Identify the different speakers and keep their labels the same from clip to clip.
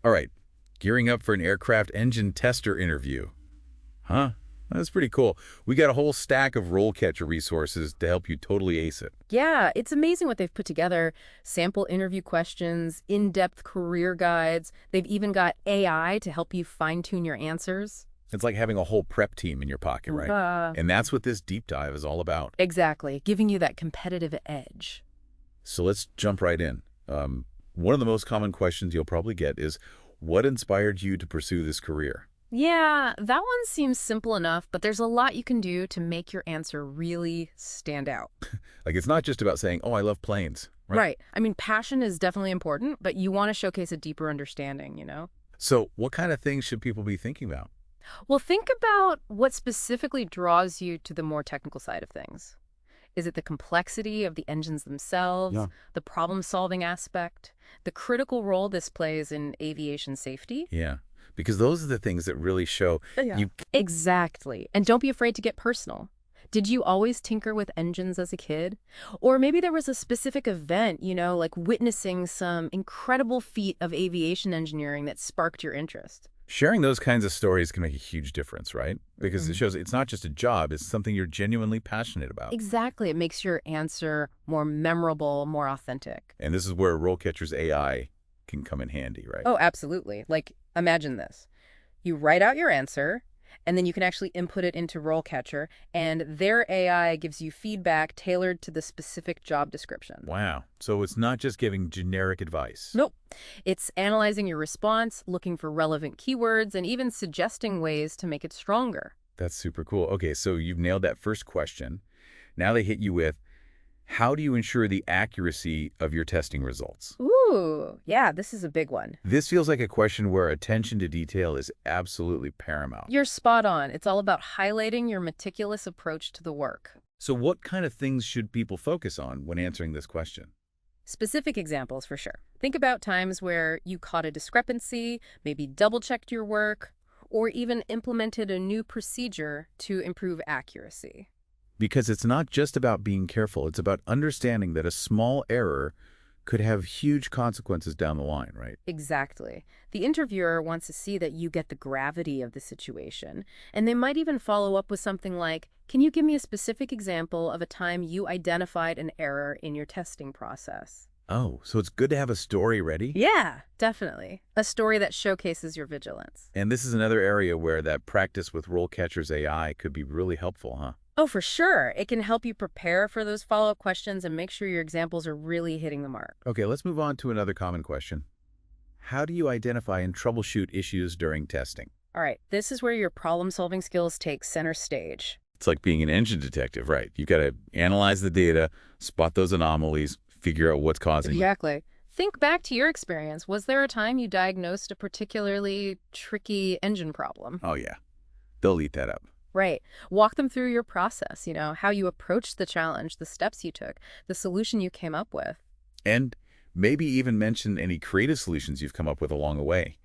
Speaker 1: All right, gearing up for an aircraft engine tester interview. Huh? That's pretty cool. We got a whole stack of RoleCatcher resources to help you totally ace it.
Speaker 2: Yeah, it's amazing what they've put together. Sample interview questions, in-depth career guides. They've even got AI to help you fine-tune your answers.
Speaker 1: It's like having a whole prep team in your pocket, right? And that's what this deep dive is all about.
Speaker 2: Exactly, giving you that competitive edge.
Speaker 1: So let's jump right in. One of the most common questions you'll probably get is, what inspired you to pursue this career?
Speaker 2: Yeah, that one seems simple enough, but there's a lot you can do to make your answer really stand out.
Speaker 1: Like, it's not just about saying, oh, I love planes, right?
Speaker 2: Right. I mean, passion is definitely important, but you want to showcase a deeper understanding.
Speaker 1: So what kind of things should people be thinking about?
Speaker 2: Well, think about what specifically draws you to the more technical side of things. Is it the complexity of the engines themselves,
Speaker 1: Yeah.
Speaker 2: the problem-solving aspect, the critical role this plays in aviation safety?
Speaker 1: Yeah, because those are the things that really show
Speaker 2: Yeah.
Speaker 1: you.
Speaker 2: Exactly. And don't be afraid to get personal. Did you always tinker with engines as a kid? Or maybe there was a specific event, like witnessing some incredible feat of aviation engineering that sparked your interest.
Speaker 1: Sharing those kinds of stories can make a huge difference, right? Because it
Speaker 2: Mhm.
Speaker 1: shows it's not just a job, it's something you're genuinely passionate about.
Speaker 2: Exactly. It makes your answer more memorable, more authentic.
Speaker 1: And this is where RoleCatcher's AI can come in handy, right?
Speaker 2: Oh, absolutely. Like, imagine this. You write out your answer, and then you can actually input it into RoleCatcher, and their AI gives you feedback tailored to the specific job description.
Speaker 1: Wow. So it's not just giving generic advice.
Speaker 2: Nope. It's analyzing your response, looking for relevant keywords, and even suggesting ways to make it stronger.
Speaker 1: That's super cool. Okay, so you've nailed that first question. Now they hit you with, how do you ensure the accuracy of your testing results?
Speaker 2: Ooh, yeah, this is a big one.
Speaker 1: This feels like a question where attention to detail is absolutely paramount.
Speaker 2: You're spot on. It's all about highlighting your meticulous approach to the work.
Speaker 1: So what kind of things should people focus on when answering this question?
Speaker 2: Specific examples for sure. Think about times where you caught a discrepancy, maybe double-checked your work, or even implemented a new procedure to improve accuracy.
Speaker 1: Because it's not just about being careful, it's about understanding that a small error could have huge consequences down the line, right?
Speaker 2: Exactly. The interviewer wants to see that you get the gravity of the situation, and they might even follow up with something like, can you give me a specific example of a time you identified an error in your testing process?
Speaker 1: Oh, so it's good to have a story ready?
Speaker 2: Yeah, definitely. A story that showcases your vigilance.
Speaker 1: And this is another area where that practice with RoleCatcher's AI could be really helpful, huh?
Speaker 2: Oh, for sure. It can help you prepare for those follow-up questions and make sure your examples are really hitting the mark.
Speaker 1: Okay, let's move on to another common question. How do you identify and troubleshoot issues during testing?
Speaker 2: All right, this is where your problem-solving skills take center stage.
Speaker 1: It's like being an engine detective, right? You've got to analyze the data, spot those anomalies, figure out what's causing them.
Speaker 2: Exactly. Think back to your experience. Was there a time you diagnosed a particularly tricky engine problem?
Speaker 1: Oh, yeah. They'll eat that up.
Speaker 2: Right. Walk them through your process, how you approached the challenge, the steps you took, the solution you came up with.
Speaker 1: And maybe even mention any creative solutions you've come up with along the way.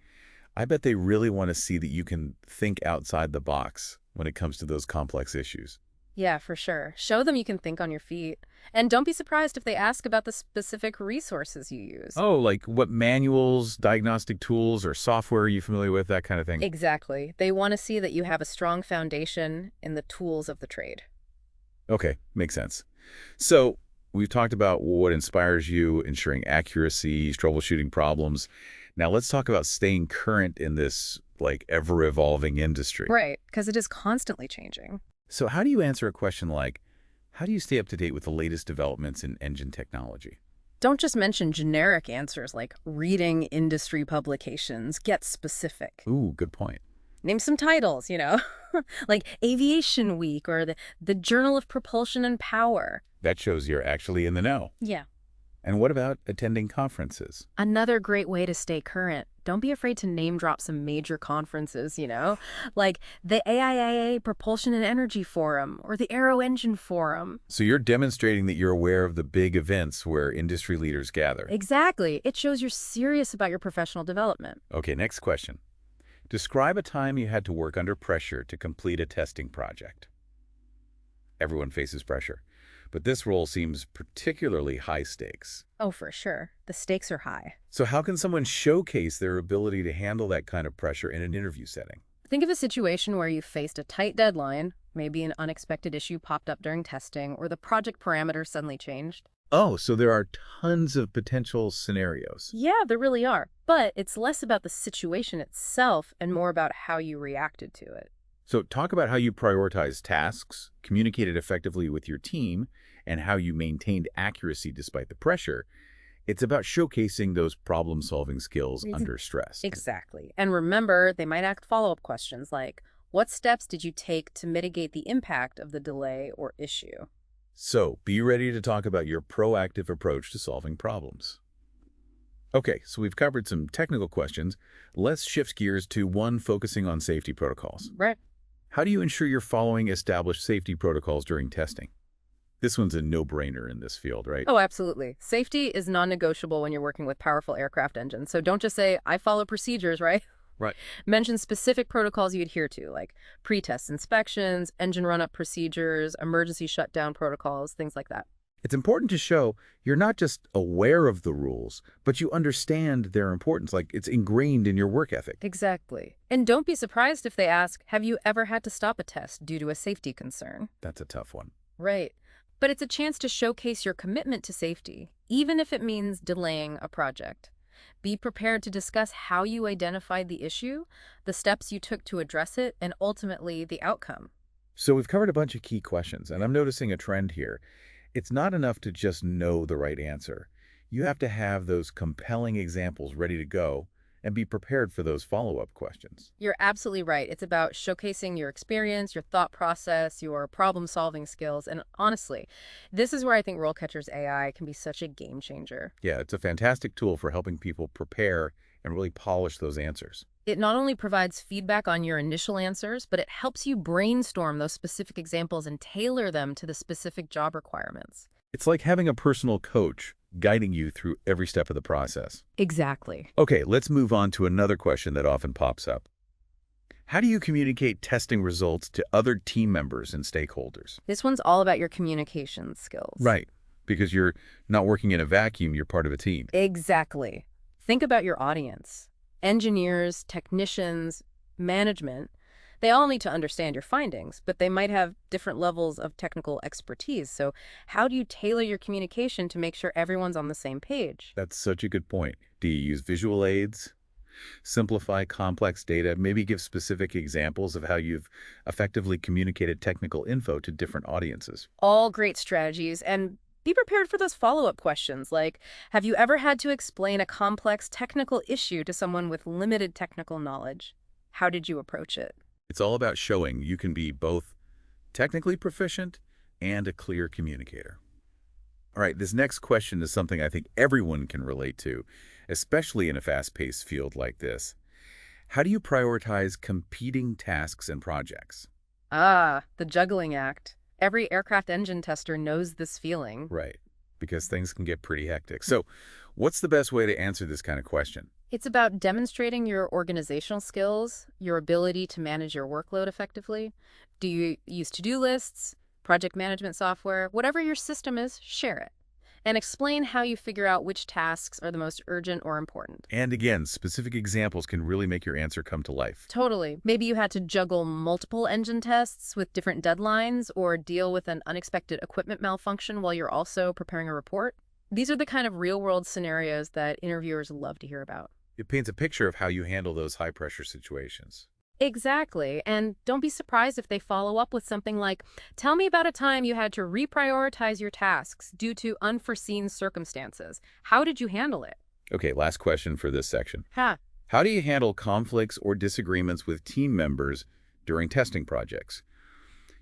Speaker 1: I bet they really want to see that you can think outside the box when it comes to those complex issues.
Speaker 2: Yeah, for sure. Show them you can think on your feet. And don't be surprised if they ask about the specific resources you use.
Speaker 1: Oh, like what manuals, diagnostic tools, or software are you familiar with, that kind of thing?
Speaker 2: Exactly. They want to see that you have a strong foundation in the tools of the trade.
Speaker 1: Okay, makes sense. So we've talked about what inspires you, ensuring accuracy, troubleshooting problems. Now let's talk about staying current in this like ever-evolving industry.
Speaker 2: Right, because it is constantly changing.
Speaker 1: So how do you answer a question like, how do you stay up to date with the latest developments in engine technology?
Speaker 2: Don't just mention generic answers like reading industry publications. Get specific.
Speaker 1: Ooh, good point.
Speaker 2: Name some titles, like Aviation Week or the Journal of Propulsion and Power.
Speaker 1: That shows you're actually in the know.
Speaker 2: Yeah.
Speaker 1: And what about attending conferences?
Speaker 2: Another great way to stay current. Don't be afraid to name drop some major conferences, like the AIAA Propulsion and Energy Forum or the Aero Engine Forum.
Speaker 1: So you're demonstrating that you're aware of the big events where industry leaders gather.
Speaker 2: Exactly. It shows you're serious about your professional development.
Speaker 1: Okay, next question. Describe a time you had to work under pressure to complete a testing project. Everyone faces pressure. But this role seems particularly high stakes.
Speaker 2: Oh, for sure. The stakes are high.
Speaker 1: So how can someone showcase their ability to handle that kind of pressure in an interview setting?
Speaker 2: Think of a situation where you faced a tight deadline, maybe an unexpected issue popped up during testing, or the project parameters suddenly changed.
Speaker 1: Oh, so there are tons of potential scenarios.
Speaker 2: Yeah, there really are. But it's less about the situation itself and more about how you reacted to it.
Speaker 1: So talk about how you prioritize tasks, communicated effectively with your team, and how you maintained accuracy despite the pressure. It's about showcasing those problem-solving skills under stress.
Speaker 2: Exactly. And remember, they might ask follow-up questions like, what steps did you take to mitigate the impact of the delay or issue?
Speaker 1: So be ready to talk about your proactive approach to solving problems. Okay, so we've covered some technical questions. Let's shift gears to one focusing on safety protocols.
Speaker 2: Right.
Speaker 1: How do you ensure you're following established safety protocols during testing? This one's a no-brainer in this field, right?
Speaker 2: Oh, absolutely. Safety is non-negotiable when you're working with powerful aircraft engines. So don't just say, I follow procedures, right?
Speaker 1: Right.
Speaker 2: Mention specific protocols you adhere to, like pre-test inspections, engine run-up procedures, emergency shutdown protocols, things like that.
Speaker 1: It's important to show you're not just aware of the rules, but you understand their importance, like it's ingrained in your work ethic.
Speaker 2: Exactly. And don't be surprised if they ask, have you ever had to stop a test due to a safety concern?
Speaker 1: That's a tough one.
Speaker 2: Right. But it's a chance to showcase your commitment to safety, even if it means delaying a project. Be prepared to discuss how you identified the issue, the steps you took to address it, and ultimately the outcome.
Speaker 1: So we've covered a bunch of key questions, and I'm noticing a trend here. It's not enough to just know the right answer. You have to have those compelling examples ready to go and be prepared for those follow-up questions.
Speaker 2: You're absolutely right. It's about showcasing your experience, your thought process, your problem-solving skills. And honestly, this is where I think RoleCatcher's AI can be such a game changer.
Speaker 1: Yeah, it's a fantastic tool for helping people prepare and really polish those answers.
Speaker 2: It not only provides feedback on your initial answers, but it helps you brainstorm those specific examples and tailor them to the specific job requirements.
Speaker 1: It's like having a personal coach guiding you through every step of the process.
Speaker 2: Exactly.
Speaker 1: Okay, let's move on to another question that often pops up. How do you communicate testing results to other team members and stakeholders?
Speaker 2: This one's all about your communication skills.
Speaker 1: Right, because you're not working in a vacuum, you're part of a team.
Speaker 2: Exactly. Think about your audience. Engineers, technicians, management, they all need to understand your findings, but they might have different levels of technical expertise. So how do you tailor your communication to make sure everyone's on the same page?
Speaker 1: That's such a good point. Do you use visual aids? Simplify complex data? Maybe give specific examples of how you've effectively communicated technical info to different audiences.
Speaker 2: All great strategies, and be prepared for those follow-up questions like, have you ever had to explain a complex technical issue to someone with limited technical knowledge? How did you approach it?
Speaker 1: It's all about showing you can be both technically proficient and a clear communicator. All right, this next question is something I think everyone can relate to, especially in a fast-paced field like this. How do you prioritize competing tasks and projects?
Speaker 2: Ah, the juggling act. Every aircraft engine tester knows this feeling.
Speaker 1: Right, because things can get pretty hectic. So what's the best way to answer this kind of question?
Speaker 2: It's about demonstrating your organizational skills, your ability to manage your workload effectively. Do you use to-do lists, project management software? Whatever your system is, share it. And explain how you figure out which tasks are the most urgent or important.
Speaker 1: And again, specific examples can really make your answer come to life.
Speaker 2: Totally. Maybe you had to juggle multiple engine tests with different deadlines or deal with an unexpected equipment malfunction while you're also preparing a report. These are the kind of real-world scenarios that interviewers love to hear about.
Speaker 1: It paints a picture of how you handle those high-pressure situations.
Speaker 2: Exactly. And don't be surprised if they follow up with something like, tell me about a time you had to reprioritize your tasks due to unforeseen circumstances. How did you handle it?
Speaker 1: Okay, last question for this section.
Speaker 2: Huh.
Speaker 1: How do you handle conflicts or disagreements with team members during testing projects?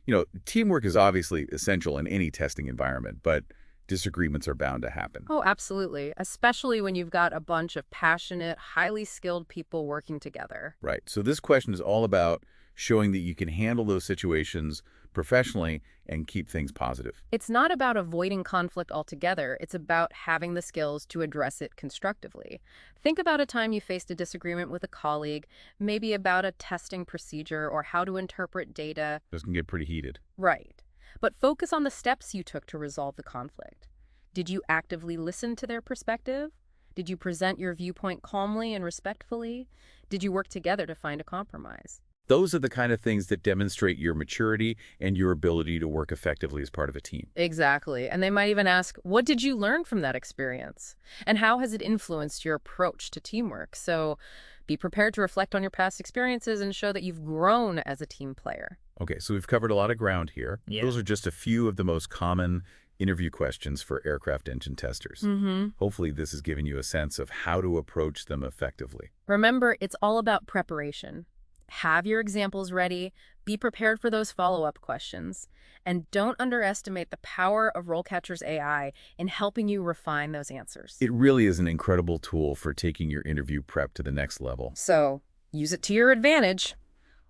Speaker 1: You know, teamwork is obviously essential in any testing environment, but disagreements are bound to happen.
Speaker 2: Oh, absolutely. Especially when you've got a bunch of passionate, highly skilled people working together.
Speaker 1: Right. So this question is all about showing that you can handle those situations professionally and keep things positive.
Speaker 2: It's not about avoiding conflict altogether. It's about having the skills to address it constructively. Think about a time you faced a disagreement with a colleague, maybe about a testing procedure or how to interpret data.
Speaker 1: This can get pretty heated.
Speaker 2: Right. but focus on the steps you took to resolve the conflict. Did you actively listen to their perspective? Did you present your viewpoint calmly and respectfully? Did you work together to find a compromise?
Speaker 1: Those are the kind of things that demonstrate your maturity and your ability to work effectively as part of a team.
Speaker 2: Exactly. And they might even ask, what did you learn from that experience? And how has it influenced your approach to teamwork? So be prepared to reflect on your past experiences and show that you've grown as a team player.
Speaker 1: Okay, so we've covered a lot of ground here.
Speaker 2: Yeah.
Speaker 1: Those are just a few of the most common interview questions for aircraft engine testers. Hopefully this has given you a sense of how to approach them effectively.
Speaker 2: Remember, it's all about preparation. Have your examples ready, be prepared for those follow-up questions, and don't underestimate the power of RoleCatcher's AI in helping you refine those answers.
Speaker 1: It really is an incredible tool for taking your interview prep to the next level.
Speaker 2: So, use it to your advantage.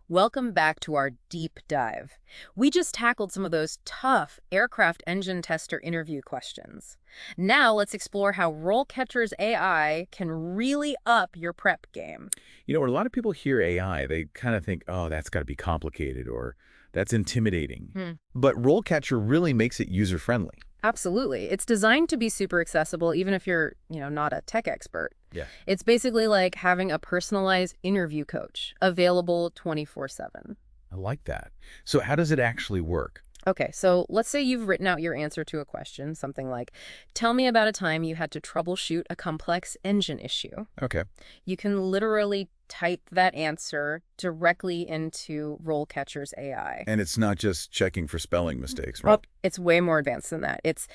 Speaker 2: Welcome back to our deep dive. We just tackled some of those tough aircraft engine tester interview questions. Now let's explore how RoleCatcher's AI can really up your prep game.
Speaker 1: You know, when a lot of people hear AI, they kind of think, oh, that's got to be complicated or that's intimidating. But RoleCatcher really makes it user-friendly.
Speaker 2: Absolutely. It's designed to be super accessible, even if you're, not a tech expert.
Speaker 1: Yeah.
Speaker 2: It's basically like having a personalized interview coach available 24/7.
Speaker 1: I like that. So how does it actually work?
Speaker 2: Okay, so let's say you've written out your answer to a question, something like, tell me about a time you had to troubleshoot a complex engine issue.
Speaker 1: Okay.
Speaker 2: You can literally type that answer directly into RoleCatcher's AI.
Speaker 1: And it's not just checking for spelling mistakes, right?
Speaker 2: Oh, it's way more advanced than that. It's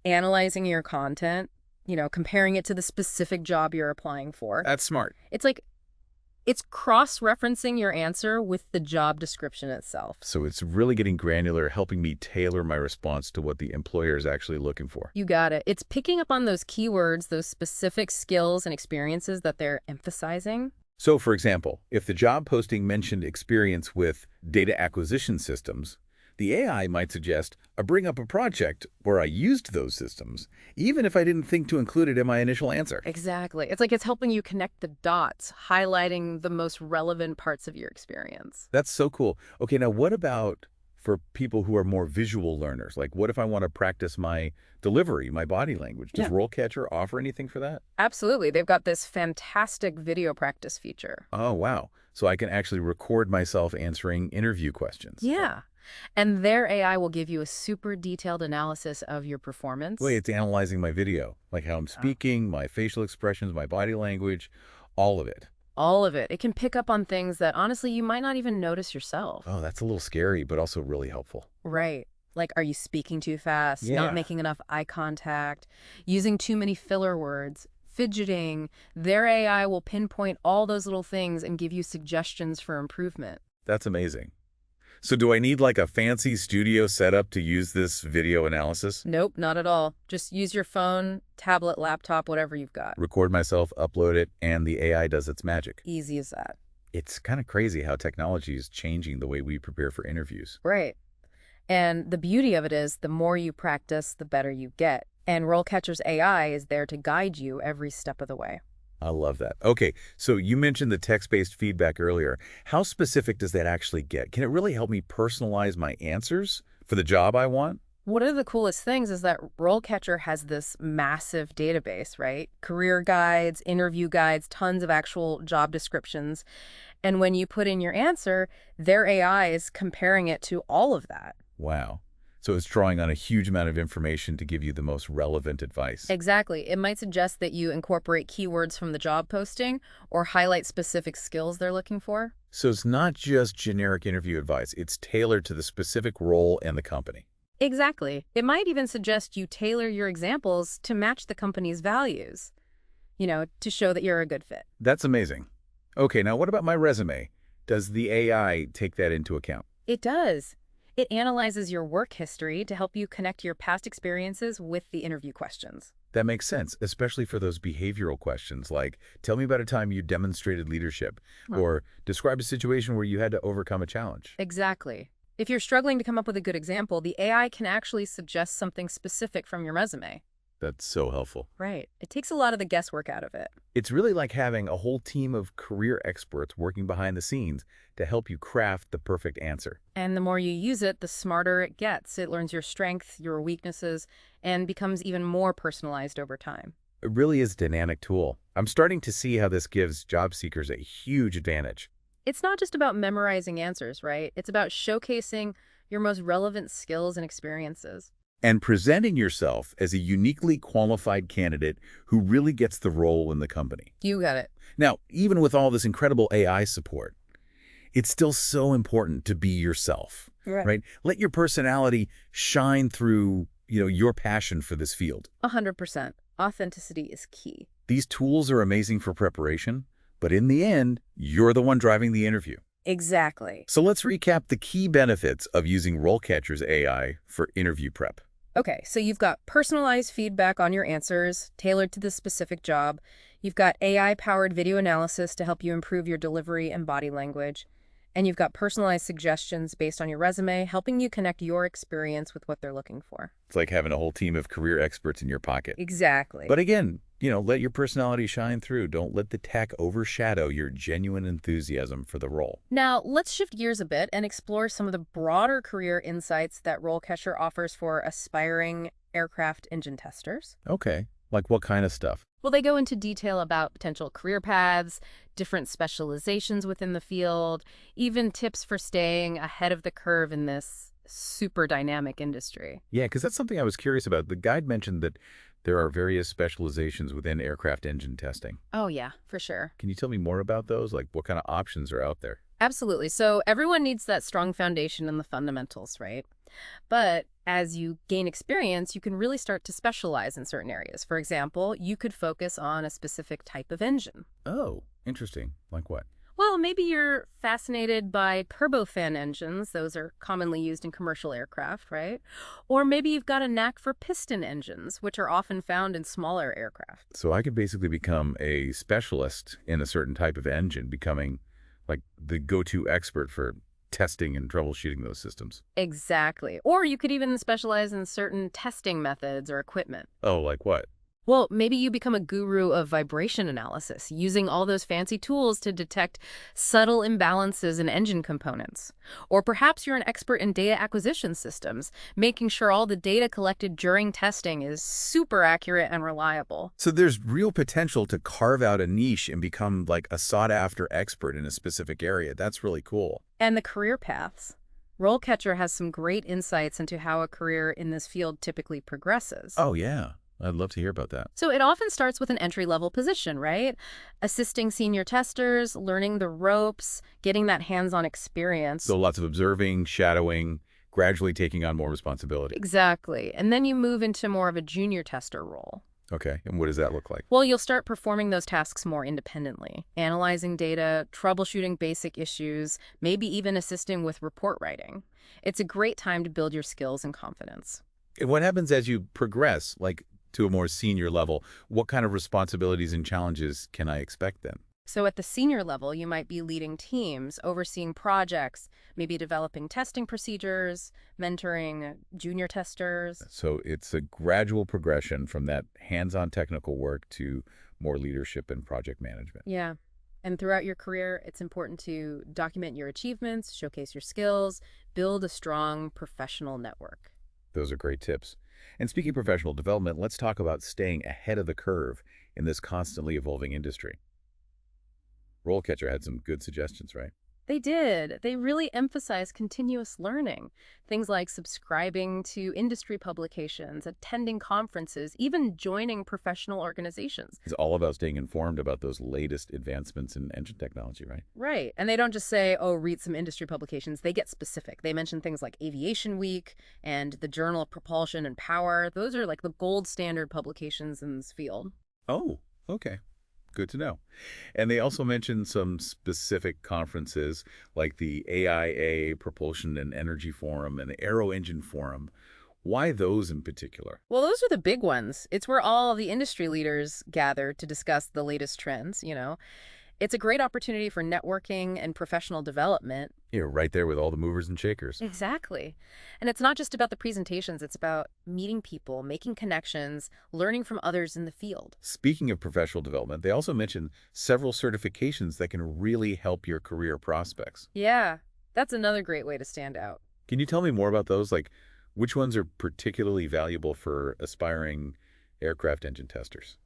Speaker 2: analyzing your content, comparing it to the specific job you're applying for.
Speaker 1: That's smart.
Speaker 2: It's cross-referencing your answer with the job description itself.
Speaker 1: So it's really getting granular, helping me tailor my response to what the employer is actually looking for.
Speaker 2: You got it. It's picking up on those keywords, those specific skills and experiences that they're emphasizing.
Speaker 1: So, for example, if the job posting mentioned experience with data acquisition systems, the AI might suggest I bring up a project where I used those systems, even if I didn't think to include it in my initial answer.
Speaker 2: Exactly. It's like it's helping you connect the dots, highlighting the most relevant parts of your experience.
Speaker 1: That's so cool. Okay, now what about for people who are more visual learners? Like, what if I want to practice my delivery, my body language? Does RoleCatcher offer anything for that?
Speaker 2: Absolutely. They've got this fantastic video practice feature.
Speaker 1: Oh, wow. So I can actually record myself answering interview questions.
Speaker 2: Yeah. And their AI will give you a super detailed analysis of your performance.
Speaker 1: Wait, it's analyzing my video, like how I'm speaking, my facial expressions, my body language, all of it.
Speaker 2: All of it. It can pick up on things that, honestly, you might not even notice yourself.
Speaker 1: Oh, that's a little scary, but also really helpful.
Speaker 2: Right. Like, are you speaking too fast?
Speaker 1: Yeah.
Speaker 2: Not making enough eye contact? Using too many filler words? Fidgeting? Their AI will pinpoint all those little things and give you suggestions for improvement.
Speaker 1: That's amazing. So do I need like a fancy studio setup to use this video analysis?
Speaker 2: Nope, not at all. Just use your phone, tablet, laptop, whatever you've got.
Speaker 1: Record myself, upload it, and the AI does its magic.
Speaker 2: Easy as that.
Speaker 1: It's kind of crazy how technology is changing the way we prepare for interviews.
Speaker 2: Right. And the beauty of it is the more you practice, the better you get. And RoleCatcher's AI is there to guide you every step of the way.
Speaker 1: I love that. Okay, so you mentioned the text-based feedback earlier. How specific does that actually get? Can it really help me personalize my answers for the job I want?
Speaker 2: One of the coolest things is that RoleCatcher has this massive database, right? Career guides, interview guides, tons of actual job descriptions. And when you put in your answer, their AI is comparing it to all of that.
Speaker 1: Wow. So it's drawing on a huge amount of information to give you the most relevant advice.
Speaker 2: Exactly. It might suggest that you incorporate keywords from the job posting or highlight specific skills they're looking for.
Speaker 1: So it's not just generic interview advice. It's tailored to the specific role and the company.
Speaker 2: Exactly. It might even suggest you tailor your examples to match the company's values, to show that you're a good fit.
Speaker 1: That's amazing. Okay, now what about my resume? Does the AI take that into account?
Speaker 2: It does. It analyzes your work history to help you connect your past experiences with the interview questions.
Speaker 1: That makes sense, especially for those behavioral questions like, tell me about a time you demonstrated leadership, or describe a situation where you had to overcome a challenge.
Speaker 2: Exactly. If you're struggling to come up with a good example, the AI can actually suggest something specific from your resume.
Speaker 1: That's so helpful.
Speaker 2: Right. It takes a lot of the guesswork out of it.
Speaker 1: It's really like having a whole team of career experts working behind the scenes to help you craft the perfect answer.
Speaker 2: And the more you use it, the smarter it gets. It learns your strengths, your weaknesses, and becomes even more personalized over time.
Speaker 1: It really is a dynamic tool. I'm starting to see how this gives job seekers a huge advantage.
Speaker 2: It's not just about memorizing answers, right? It's about showcasing your most relevant skills and experiences.
Speaker 1: And presenting yourself as a uniquely qualified candidate who really gets the role in the company.
Speaker 2: You got it.
Speaker 1: Now, even with all this incredible AI support, it's still so important to be yourself, right? Let your personality shine through, your passion for this field.
Speaker 2: 100%. Authenticity is key.
Speaker 1: These tools are amazing for preparation, but in the end, you're the one driving the interview.
Speaker 2: Exactly.
Speaker 1: So let's recap the key benefits of using RoleCatcher's AI for interview prep.
Speaker 2: Okay, so you've got personalized feedback on your answers, tailored to the specific job. You've got AI-powered video analysis to help you improve your delivery and body language. And you've got personalized suggestions based on your resume, helping you connect your experience with what they're looking for.
Speaker 1: It's like having a whole team of career experts in your pocket.
Speaker 2: Exactly.
Speaker 1: But again, let your personality shine through. Don't let the tech overshadow your genuine enthusiasm for the role.
Speaker 2: Now, let's shift gears a bit and explore some of the broader career insights that RoleCatcher offers for aspiring aircraft engine testers.
Speaker 1: Okay. Like what kind of stuff?
Speaker 2: Well, they go into detail about potential career paths, different specializations within the field, even tips for staying ahead of the curve in this super dynamic industry.
Speaker 1: Yeah, because that's something I was curious about. The guide mentioned that there are various specializations within aircraft engine testing.
Speaker 2: Oh, yeah, for sure.
Speaker 1: Can you tell me more about those? Like what kind of options are out there?
Speaker 2: Absolutely. So everyone needs that strong foundation in the fundamentals, right? But as you gain experience, you can really start to specialize in certain areas. For example, you could focus on a specific type of engine.
Speaker 1: Oh, interesting. Like what?
Speaker 2: Well, maybe you're fascinated by turbofan engines. Those are commonly used in commercial aircraft, right? Or maybe you've got a knack for piston engines, which are often found in smaller aircraft.
Speaker 1: So I could basically become a specialist in a certain type of engine, becoming like the go-to expert for testing and troubleshooting those systems.
Speaker 2: Exactly. Or you could even specialize in certain testing methods or equipment.
Speaker 1: Oh, like what?
Speaker 2: Well, maybe you become a guru of vibration analysis, using all those fancy tools to detect subtle imbalances in engine components. Or perhaps you're an expert in data acquisition systems, making sure all the data collected during testing is super accurate and reliable.
Speaker 1: So there's real potential to carve out a niche and become like a sought-after expert in a specific area. That's really cool.
Speaker 2: And the career paths. RoleCatcher has some great insights into how a career in this field typically progresses.
Speaker 1: Oh, yeah. I'd love to hear about that.
Speaker 2: So it often starts with an entry-level position, right? Assisting senior testers, learning the ropes, getting that hands-on experience.
Speaker 1: So lots of observing, shadowing, gradually taking on more responsibility.
Speaker 2: Exactly. And then you move into more of a junior tester role.
Speaker 1: Okay. And what does that look like?
Speaker 2: Well, you'll start performing those tasks more independently, analyzing data, troubleshooting basic issues, maybe even assisting with report writing. It's a great time to build your skills and confidence.
Speaker 1: And what happens as you progress, like to a more senior level? What kind of responsibilities and challenges can I expect then?
Speaker 2: So at the senior level, you might be leading teams, overseeing projects, maybe developing testing procedures, mentoring junior testers.
Speaker 1: So it's a gradual progression from that hands-on technical work to more leadership and project management.
Speaker 2: Yeah. And throughout your career, it's important to document your achievements, showcase your skills, build a strong professional network.
Speaker 1: Those are great tips. And speaking of professional development, let's talk about staying ahead of the curve in this constantly evolving industry. RoleCatcher had some good suggestions, right?
Speaker 2: They did. They really emphasize continuous learning. Things like subscribing to industry publications, attending conferences, even joining professional organizations.
Speaker 1: It's all about staying informed about those latest advancements in engine technology, right?
Speaker 2: Right. And they don't just say, oh, read some industry publications. They get specific. They mention things like Aviation Week and the Journal of Propulsion and Power. Those are like the gold standard publications in this field.
Speaker 1: Oh, okay. Good to know. And they also mentioned some specific conferences like the AIA Propulsion and Energy Forum and the Aero Engine Forum. Why those in particular?
Speaker 2: Well, those are the big ones. It's where all the industry leaders gather to discuss the latest trends, It's a great opportunity for networking and professional development.
Speaker 1: You're right there with all the movers and shakers.
Speaker 2: Exactly. And it's not just about the presentations, it's about meeting people, making connections, learning from others in the field.
Speaker 1: Speaking of professional development, they also mentioned several certifications that can really help your career prospects.
Speaker 2: Yeah, that's another great way to stand out.
Speaker 1: Can you tell me more about those? Like, which ones are particularly valuable for aspiring aircraft engine testers?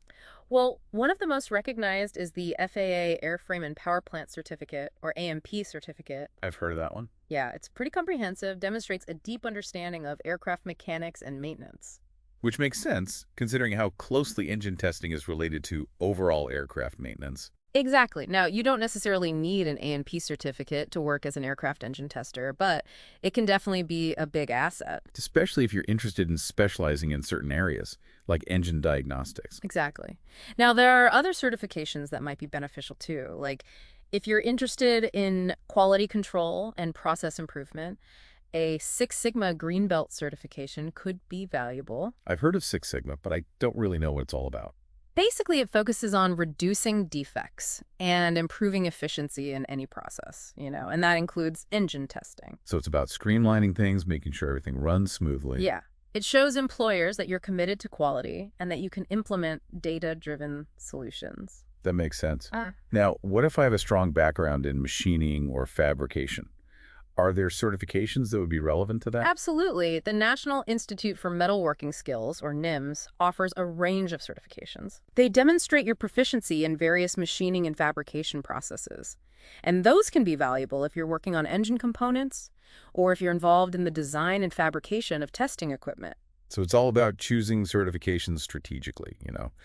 Speaker 2: Well, one of the most recognized is the FAA Airframe and Power Plant Certificate, or AMP certificate.
Speaker 1: I've heard of that one.
Speaker 2: Yeah, it's pretty comprehensive, demonstrates a deep understanding of aircraft mechanics and maintenance.
Speaker 1: Which makes sense, considering how closely engine testing is related to overall aircraft maintenance.
Speaker 2: Exactly. Now, you don't necessarily need an A&P certificate to work as an aircraft engine tester, but it can definitely be a big asset.
Speaker 1: Especially if you're interested in specializing in certain areas, like engine diagnostics.
Speaker 2: Exactly. Now, there are other certifications that might be beneficial too. Like, if you're interested in quality control and process improvement, a Six Sigma Green Belt certification could be valuable.
Speaker 1: I've heard of Six Sigma, but I don't really know what it's all about.
Speaker 2: Basically, it focuses on reducing defects and improving efficiency in any process, and that includes engine testing.
Speaker 1: So it's about streamlining things, making sure everything runs smoothly.
Speaker 2: Yeah. It shows employers that you're committed to quality and that you can implement data-driven solutions.
Speaker 1: That makes sense. Now, what if I have a strong background in machining or fabrication? Are there certifications that would be relevant to that?
Speaker 2: Absolutely. The National Institute for Metalworking Skills, or NIMS, offers a range of certifications. They demonstrate your proficiency in various machining and fabrication processes. And those can be valuable if you're working on engine components or if you're involved in the design and fabrication of testing equipment.
Speaker 1: So it's all about choosing certifications strategically,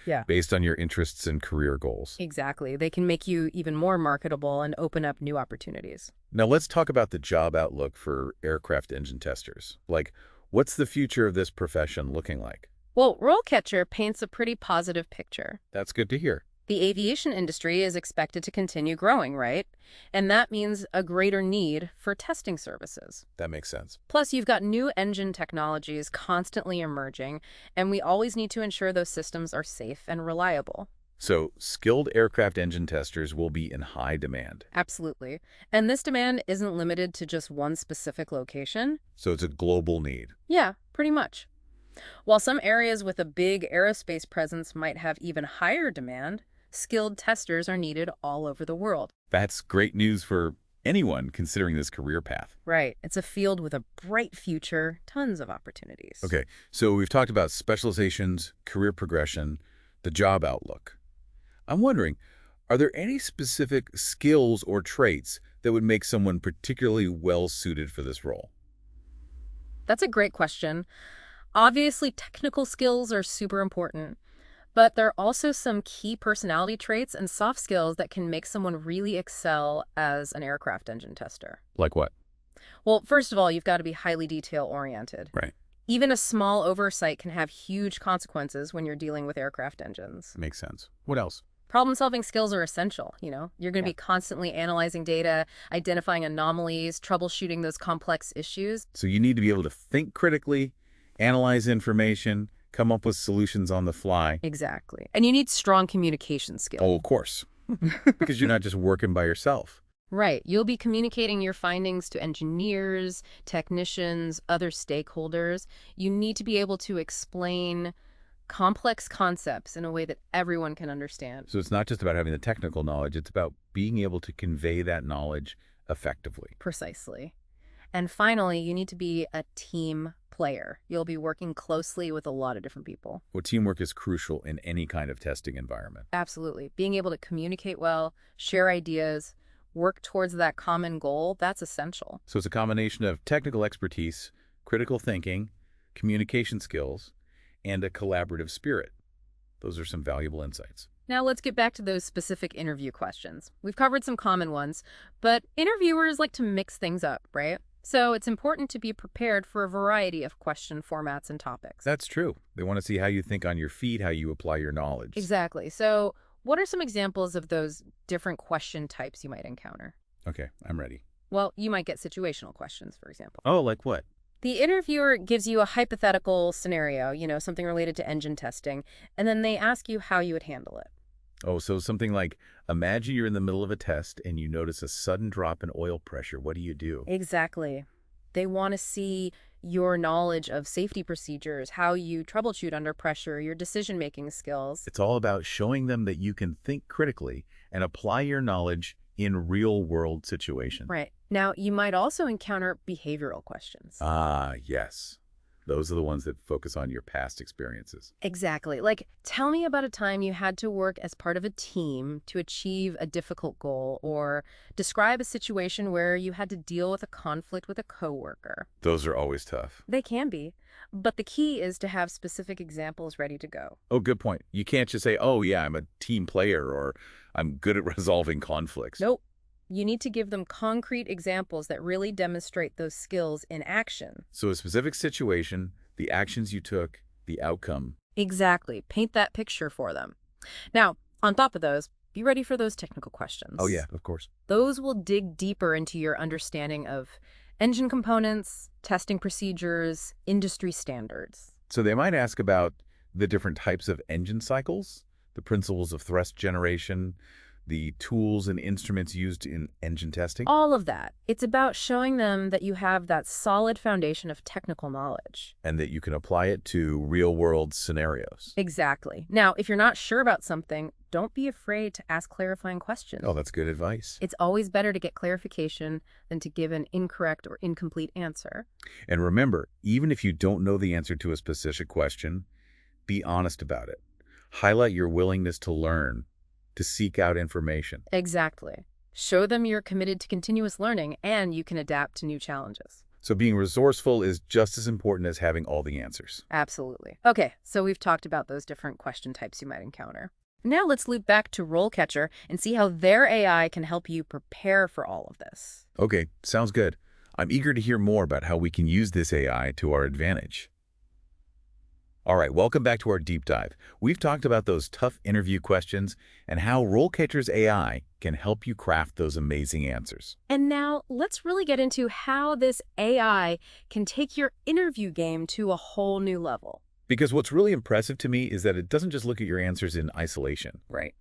Speaker 2: Yeah.
Speaker 1: based on your interests and career goals.
Speaker 2: Exactly. They can make you even more marketable and open up new opportunities.
Speaker 1: Now let's talk about the job outlook for aircraft engine testers. Like, what's the future of this profession looking like?
Speaker 2: Well, RoleCatcher paints a pretty positive picture.
Speaker 1: That's good to hear.
Speaker 2: The aviation industry is expected to continue growing, right? And that means a greater need for testing services.
Speaker 1: That makes sense.
Speaker 2: Plus, you've got new engine technologies constantly emerging, and we always need to ensure those systems are safe and reliable.
Speaker 1: So skilled aircraft engine testers will be in high demand.
Speaker 2: Absolutely. And this demand isn't limited to just one specific location.
Speaker 1: So it's a global need.
Speaker 2: Yeah, pretty much. While some areas with a big aerospace presence might have even higher demand, skilled testers are needed all over the world.
Speaker 1: That's great news for anyone considering this career path.
Speaker 2: Right. It's a field with a bright future, tons of opportunities.
Speaker 1: Okay, so we've talked about specializations, career progression, the job outlook. I'm wondering, are there any specific skills or traits that would make someone particularly well-suited for this role?
Speaker 2: That's a great question. Obviously, technical skills are super important, but there are also some key personality traits and soft skills that can make someone really excel as an aircraft engine tester.
Speaker 1: Like what?
Speaker 2: Well, first of all, you've got to be highly detail-oriented.
Speaker 1: Right.
Speaker 2: Even a small oversight can have huge consequences when you're dealing with aircraft engines.
Speaker 1: Makes sense. What else?
Speaker 2: Problem-solving skills are essential, You're going to be constantly analyzing data, identifying anomalies, troubleshooting those complex issues.
Speaker 1: So you need to be able to think critically, analyze information, come up with solutions on the fly.
Speaker 2: Exactly. And you need strong communication skills.
Speaker 1: Oh, of course. Because you're not just working by yourself.
Speaker 2: Right. You'll be communicating your findings to engineers, technicians, other stakeholders. You need to be able to explain complex concepts in a way that everyone can understand.
Speaker 1: So it's not just about having the technical knowledge, it's about being able to convey that knowledge effectively.
Speaker 2: Precisely. And finally, you need to be a team player. You'll be working closely with a lot of different people.
Speaker 1: Well, teamwork is crucial in any kind of testing environment.
Speaker 2: Absolutely. Being able to communicate well, share ideas, work towards that common goal, that's essential.
Speaker 1: So it's a combination of technical expertise, critical thinking, communication skills, and a collaborative spirit. Those are some valuable insights.
Speaker 2: Now let's get back to those specific interview questions. We've covered some common ones, but interviewers like to mix things up, right? So it's important to be prepared for a variety of question formats and topics.
Speaker 1: That's true. They want to see how you think on your feet, how you apply your knowledge.
Speaker 2: Exactly. So what are some examples of those different question types you might encounter?
Speaker 1: Okay, I'm ready.
Speaker 2: Well, you might get situational questions, for example.
Speaker 1: Oh, like what?
Speaker 2: The interviewer gives you a hypothetical scenario, something related to engine testing, and then they ask you how you would handle it.
Speaker 1: Oh, so something like, imagine you're in the middle of a test and you notice a sudden drop in oil pressure. What do you do?
Speaker 2: Exactly. They want to see your knowledge of safety procedures, how you troubleshoot under pressure, your decision-making skills.
Speaker 1: It's all about showing them that you can think critically and apply your knowledge in real-world situations.
Speaker 2: Right. Now, you might also encounter behavioral questions.
Speaker 1: Ah, yes. Those are the ones that focus on your past experiences.
Speaker 2: Exactly. Like, tell me about a time you had to work as part of a team to achieve a difficult goal, or describe a situation where you had to deal with a conflict with a coworker.
Speaker 1: Those are always tough.
Speaker 2: They can be, but the key is to have specific examples ready to go.
Speaker 1: Oh, good point. You can't just say, oh, yeah, I'm a team player or I'm good at resolving conflicts.
Speaker 2: Nope. You need to give them concrete examples that really demonstrate those skills in action.
Speaker 1: So a specific situation, the actions you took, the outcome.
Speaker 2: Exactly. Paint that picture for them. Now, on top of those, be ready for those technical questions.
Speaker 1: Oh, yeah, of course.
Speaker 2: Those will dig deeper into your understanding of engine components, testing procedures, industry standards.
Speaker 1: So they might ask about the different types of engine cycles, the principles of thrust generation, the tools and instruments used in engine testing.
Speaker 2: All of that. It's about showing them that you have that solid foundation of technical knowledge.
Speaker 1: And that you can apply it to real-world scenarios.
Speaker 2: Exactly. Now, if you're not sure about something, don't be afraid to ask clarifying questions.
Speaker 1: Oh, that's good advice.
Speaker 2: It's always better to get clarification than to give an incorrect or incomplete answer.
Speaker 1: And remember, even if you don't know the answer to a specific question, be honest about it. Highlight your willingness to learn, to seek out information.
Speaker 2: Exactly. Show them you're committed to continuous learning and you can adapt to new challenges.
Speaker 1: So being resourceful is just as important as having all the answers.
Speaker 2: Absolutely. Okay, so we've talked about those different question types you might encounter. Now let's loop back to RoleCatcher and see how their AI can help you prepare for all of this.
Speaker 1: Okay, sounds good. I'm eager to hear more about how we can use this AI to our advantage. All right, welcome back to our deep dive. We've talked about those tough interview questions and how RoleCatcher's AI can help you craft those amazing answers.
Speaker 2: And now let's really get into how this AI can take your interview game to a whole new level.
Speaker 1: Because what's really impressive to me is that it doesn't just look at your answers in isolation.
Speaker 2: Right.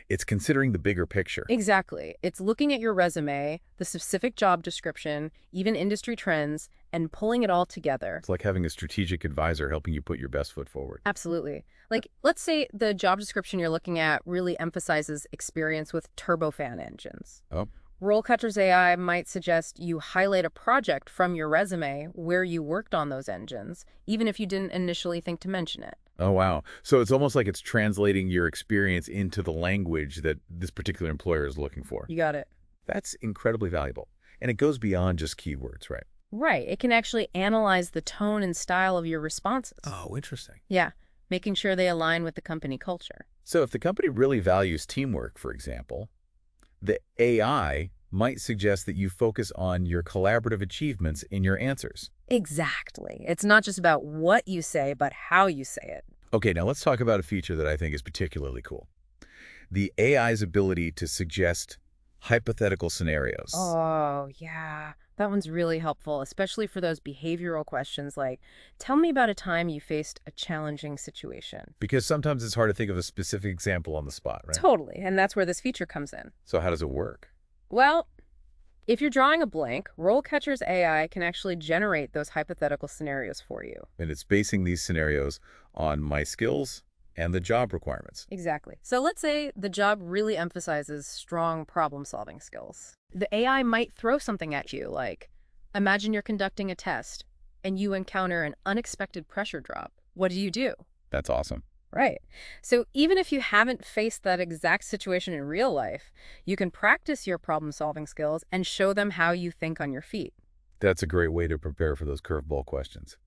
Speaker 1: It's considering the bigger picture.
Speaker 2: Exactly. It's looking at your resume, the specific job description, even industry trends, and pulling it all together.
Speaker 1: It's like having a strategic advisor helping you put your best foot forward.
Speaker 2: Absolutely. Like, let's say the job description you're looking at really emphasizes experience with turbofan engines.
Speaker 1: Oh.
Speaker 2: RoleCatcher's AI might suggest you highlight a project from your resume where you worked on those engines, even if you didn't initially think to mention it.
Speaker 1: Oh, wow. So it's almost like it's translating your experience into the language that this particular employer is looking for.
Speaker 2: You got it.
Speaker 1: That's incredibly valuable. And it goes beyond just keywords, right?
Speaker 2: Right. It can actually analyze the tone and style of your responses.
Speaker 1: Oh, interesting.
Speaker 2: Yeah, making sure they align with the company culture.
Speaker 1: So if the company really values teamwork, for example, the AI might suggest that you focus on your collaborative achievements in your answers.
Speaker 2: Exactly. It's not just about what you say, but how you say it.
Speaker 1: Okay, now let's talk about a feature that I think is particularly cool. The AI's ability to suggest hypothetical scenarios.
Speaker 2: Oh, yeah. That one's really helpful, especially for those behavioral questions like, tell me about a time you faced a challenging situation.
Speaker 1: Because sometimes it's hard to think of a specific example on the spot, right?
Speaker 2: Totally. And that's where this feature comes in.
Speaker 1: So how does it work?
Speaker 2: Well, if you're drawing a blank, RoleCatcher's AI can actually generate those hypothetical scenarios for you.
Speaker 1: And it's basing these scenarios on my skills and the job requirements.
Speaker 2: Exactly. So let's say the job really emphasizes strong problem-solving skills. The AI might throw something at you like, imagine you're conducting a test and you encounter an unexpected pressure drop. What do?
Speaker 1: That's awesome.
Speaker 2: Right. So even if you haven't faced that exact situation in real life, you can practice your problem-solving skills and show them how you think on your feet.
Speaker 1: That's a great way to prepare for those curveball questions.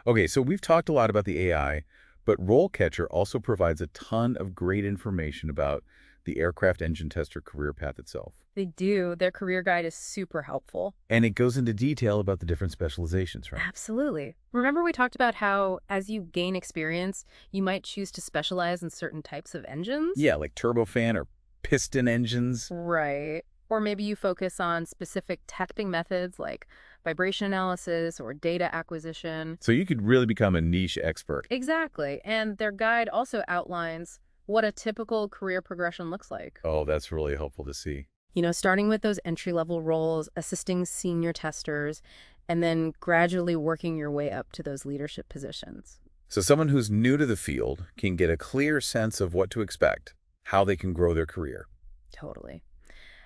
Speaker 1: Okay, so we've talked a lot about the AI, but RoleCatcher also provides a ton of great information about the aircraft engine tester career path itself.
Speaker 2: They do. Their career guide is super helpful.
Speaker 1: And it goes into detail about the different specializations, right?
Speaker 2: Absolutely. Remember we talked about how as you gain experience, you might choose to specialize in certain types of engines?
Speaker 1: Yeah, like turbofan or piston engines.
Speaker 2: Right. Or maybe you focus on specific testing methods like vibration analysis or data acquisition.
Speaker 1: So you could really become a niche expert.
Speaker 2: Exactly. And their guide also outlines what a typical career progression looks like.
Speaker 1: Oh, that's really helpful to see.
Speaker 2: Starting with those entry-level roles, assisting senior testers, and then gradually working your way up to those leadership positions.
Speaker 1: So someone who's new to the field can get a clear sense of what to expect, how they can grow their career.
Speaker 2: Totally.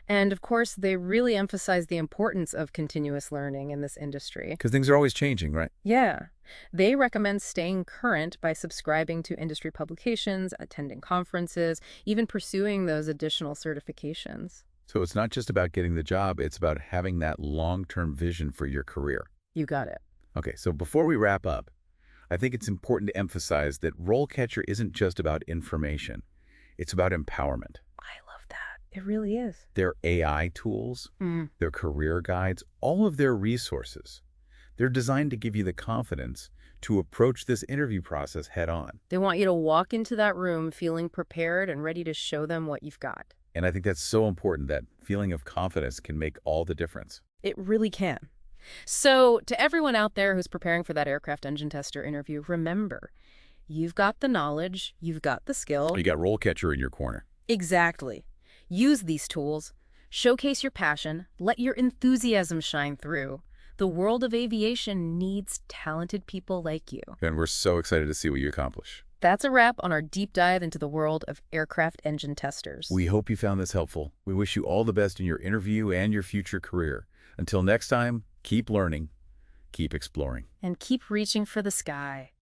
Speaker 2: And of course, they really emphasize the importance of continuous learning in this industry.
Speaker 1: Because things are always changing, right?
Speaker 2: Yeah. They recommend staying current by subscribing to industry publications, attending conferences, even pursuing those additional certifications.
Speaker 1: So it's not just about getting the job, it's about having that long-term vision for your career.
Speaker 2: You got it.
Speaker 1: Okay, so before we wrap up, I think it's important to emphasize that RoleCatcher isn't just about information. It's about empowerment.
Speaker 2: I love that. It really is.
Speaker 1: Their AI tools,
Speaker 2: Mm.
Speaker 1: their career guides, all of their resources, they're designed to give you the confidence to approach this interview process head on.
Speaker 2: They want you to walk into that room feeling prepared and ready to show them what you've got.
Speaker 1: And I think that's so important. That feeling of confidence can make all the difference.
Speaker 2: It really can. So, to everyone out there who's preparing for that aircraft engine tester interview, remember, you've got the knowledge, you've got the skill.
Speaker 1: You got RoleCatcher in your corner.
Speaker 2: Exactly. Use these tools, showcase your passion, let your enthusiasm shine through. The world of aviation needs talented people like you.
Speaker 1: And we're so excited to see what you accomplish.
Speaker 2: That's a wrap on our deep dive into the world of aircraft engine testers.
Speaker 1: We hope you found this helpful. We wish you all the best in your interview and your future career. Until next time, keep learning, keep exploring.
Speaker 2: And keep reaching for the sky.